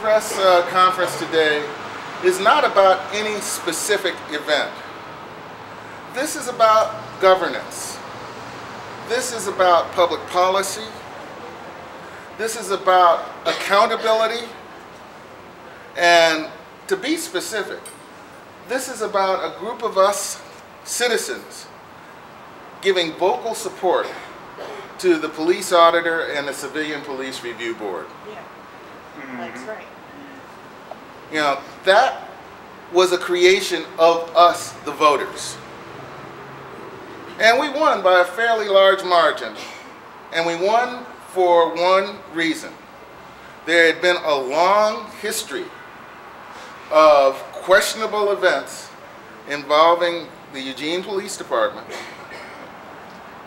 press conference today is not about any specific event. This is about governance. This is about public policy. This is about accountability. And to be specific, this is about a group of us citizens giving vocal support to the police auditor and the Civilian Police Review Board. Yeah, that's right. You know, that was a creation of us, the voters. And we won by a fairly large margin. And we won for one reason. There had been a long history of questionable events involving the Eugene Police Department.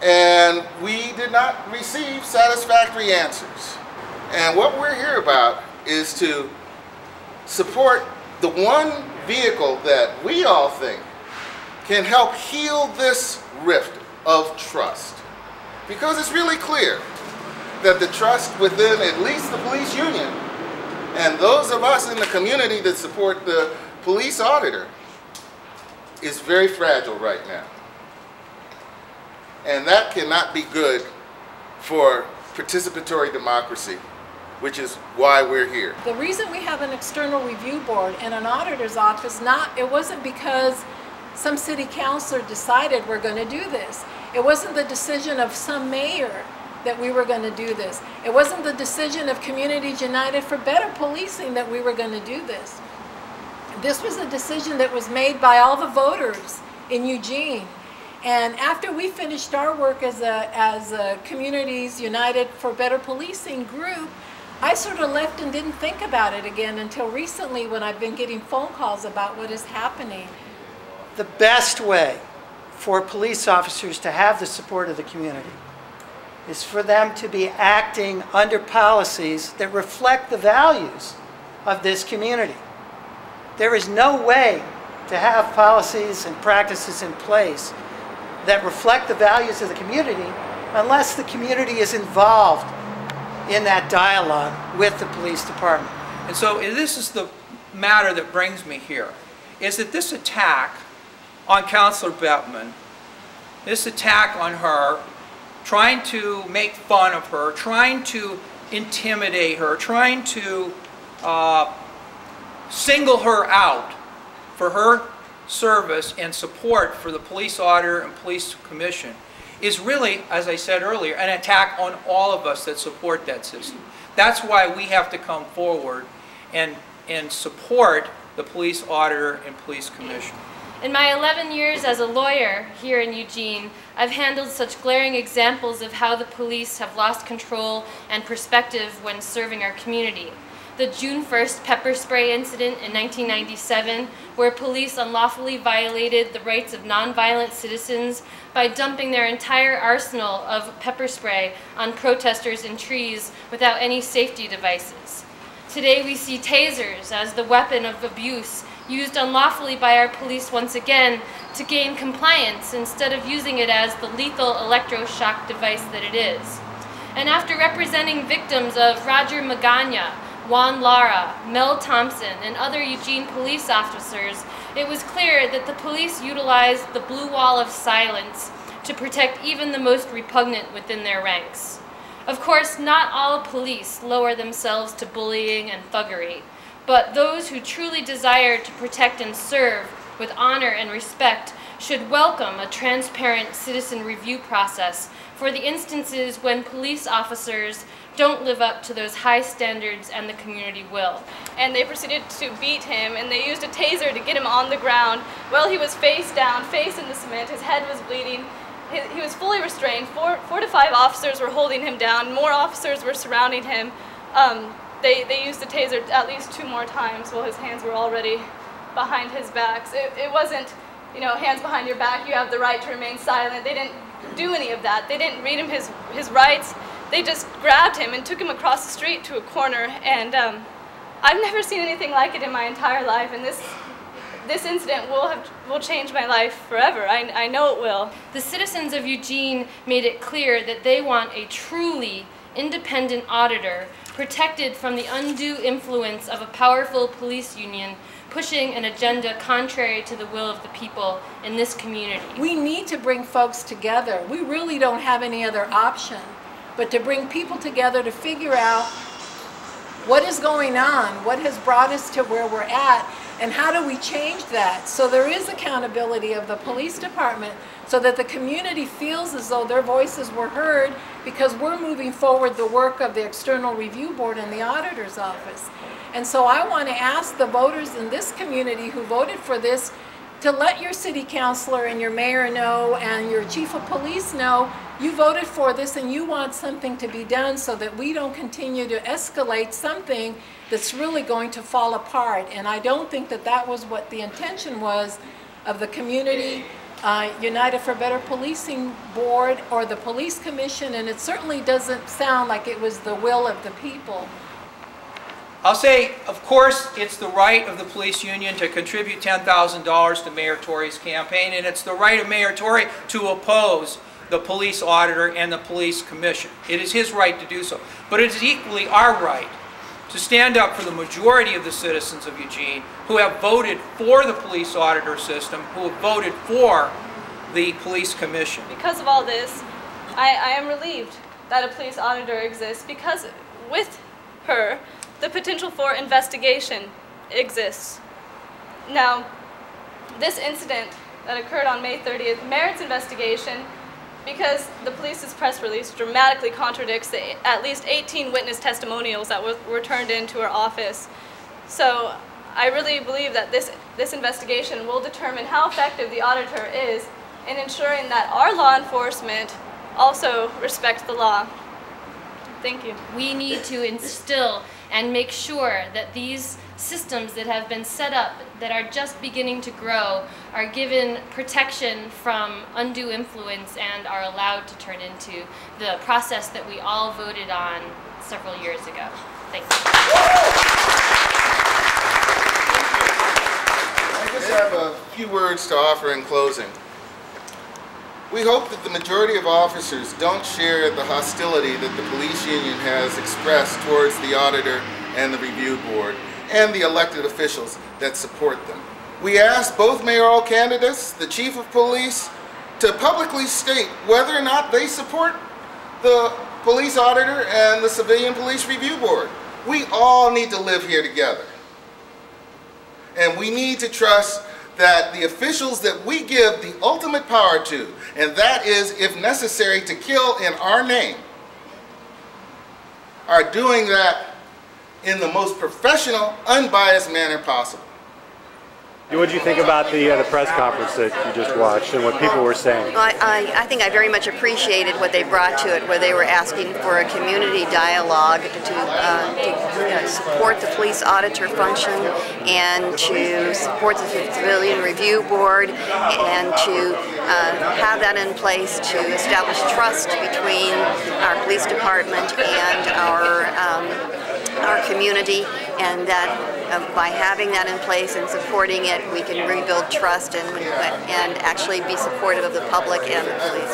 And we did not receive satisfactory answers. And what we're here about is to support the one vehicle that we all think can help heal this rift of trust. Because it's really clear that the trust within at least the police union and those of us in the community that support the police auditor is very fragile right now. And that cannot be good for participatory democracy, which is why we're here. The reason we have an external review board and an auditor's office, it wasn't because some city councilor decided we're going to do this. It wasn't the decision of some mayor that we were going to do this. It wasn't the decision of Communities United for Better Policing that we were going to do this. This was a decision that was made by all the voters in Eugene. And after we finished our work as a Communities United for Better Policing group, I sort of left and didn't think about it again until recently when I've been getting phone calls about what is happening. The best way for police officers to have the support of the community is for them to be acting under policies that reflect the values of this community. There is no way to have policies and practices in place that reflect the values of the community unless the community is involved in that dialogue with the police department. And so this is the matter that brings me here, is that this attack on Councilor Bettman, this attack on her, trying to make fun of her, trying to intimidate her, trying to single her out for her service and support for the police auditor and police commission is really, as I said earlier, an attack on all of us that support that system. That's why we have to come forward and support the police auditor and police commission. In my 11 years as a lawyer here in Eugene, I've handled such glaring examples of how the police have lost control and perspective when serving our community. The June 1st pepper spray incident in 1997, where police unlawfully violated the rights of nonviolent citizens by dumping their entire arsenal of pepper spray on protesters in trees without any safety devices. Today we see tasers as the weapon of abuse used unlawfully by our police once again to gain compliance instead of using it as the lethal electroshock device that it is. And after representing victims of Roger Magana, Juan Lara, Mel Thompson, and other Eugene police officers, it was clear that the police utilized the blue wall of silence to protect even the most repugnant within their ranks. Of course, not all police lower themselves to bullying and thuggery, but those who truly desire to protect and serve with honor and respect should welcome a transparent citizen review process for the instances when police officers don't live up to those high standards and the community will. And they proceeded to beat him, and they used a taser to get him on the ground. Well, he was face down, face in the cement, his head was bleeding. He was fully restrained. Four to five officers were holding him down. More officers were surrounding him. They used the taser at least 2 more times while his hands were already behind his back. So it wasn't, you know, hands behind your back, you have the right to remain silent. They didn't do any of that. They didn't read him his rights. They just grabbed him and took him across the street to a corner. And I've never seen anything like it in my entire life. And this incident will change my life forever. I know it will. The citizens of Eugene made it clear that they want a truly independent auditor protected from the undue influence of a powerful police union pushing an agenda contrary to the will of the people in this community. We need to bring folks together. We really don't have any other option but to bring people together to figure out what is going on, what has brought us to where we're at, and how do we change that? So there is accountability of the police department so that the community feels as though their voices were heard, because we're moving forward the work of the External Review Board and the Auditor's Office. And so I want to ask the voters in this community who voted for this to let your city councilor and your mayor know and your chief of police know you voted for this and you want something to be done so that we don't continue to escalate something that's really going to fall apart. And I don't think that that was what the intention was of the Community United for Better Policing Board or the Police Commission, and it certainly doesn't sound like it was the will of the people. I'll say, of course, it's the right of the police union to contribute $10,000 to Mayor Tory's campaign, and it's the right of Mayor Tory to oppose the police auditor and the police commission. It is his right to do so. But it is equally our right to stand up for the majority of the citizens of Eugene who have voted for the police auditor system, who have voted for the police commission. Because of all this, I am relieved that a police auditor exists, because with her, the potential for investigation exists. Now, this incident that occurred on May 30th merits investigation because the police's press release dramatically contradicts the at least 18 witness testimonials that were turned into our office. So I really believe that this investigation will determine how effective the auditor is in ensuring that our law enforcement also respects the law. Thank you. We need to instill and make sure that these systems that have been set up, that are just beginning to grow, are given protection from undue influence and are allowed to turn into the process that we all voted on several years ago. Thank you. I just have a few words to offer in closing. We hope that the majority of officers don't share the hostility that the police union has expressed towards the auditor and the review board and the elected officials that support them. We ask both mayoral candidates, the chief of police, to publicly state whether or not they support the police auditor and the civilian police review board. We all need to live here together. And we need to trust that the officials that we give the ultimate power to, and that is, if necessary, to kill in our name, are doing that in the most professional, unbiased manner possible. What did you think about the press conference that you just watched and what people were saying? Well, I think I very much appreciated what they brought to it, where they were asking for a community dialogue to support the police auditor function and to support the civilian review board and to have that in place to establish trust between our police department and our community, and that by having that in place and supporting it, we can rebuild trust and actually be supportive of the public and the police.